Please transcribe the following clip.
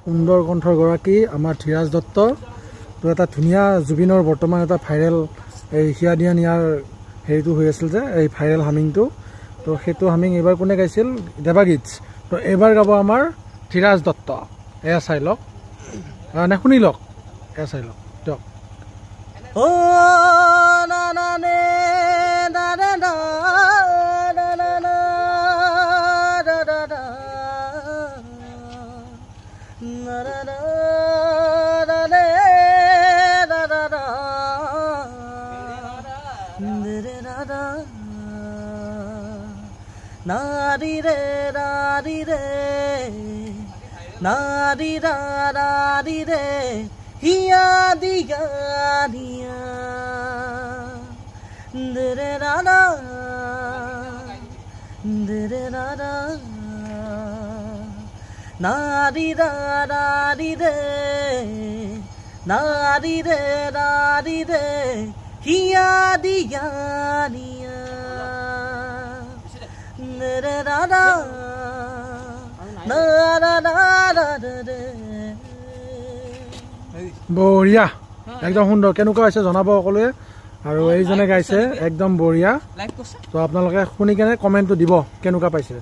সুন্দৰ কণ্ঠৰ গৰাকী আমাৰ ধীৰাজ দত্ত তো এটা ধুনীয়া জুবিনৰ বৰ্তমান এটা ভাইৰেল এই হিয়া দিয়া নিয়াৰ হেৰিটো হৈ আছিল যে এই ভাইৰেল হামিংটো তো সেইটো হামিং এইবাৰ কোনে গাইছিল দেৱাগীত তো এইবাৰ গাব আমাৰ ধীৰাজ দত্ত এয়া চাই লওক নে শুনি লওক এয়া চাই লওক দিয়ক ও না না নে না না না না না না da da da na na na da le da da da re da da na di re da di re na di da da di re hiya diya diya re da da re da da na di da da di de na di de da di de hiya diya diya re da da na da da da de বঢ়িয়া একদম সুন্দৰ কেনেকুৱা হৈছে জনাব সকলোৱে আৰু এইজনে গাইছে একদম বঢ়িয়া তো আপোনালোকে শুনি কেনে কমেণ্টটো দিব কেনেকুৱা পাইছে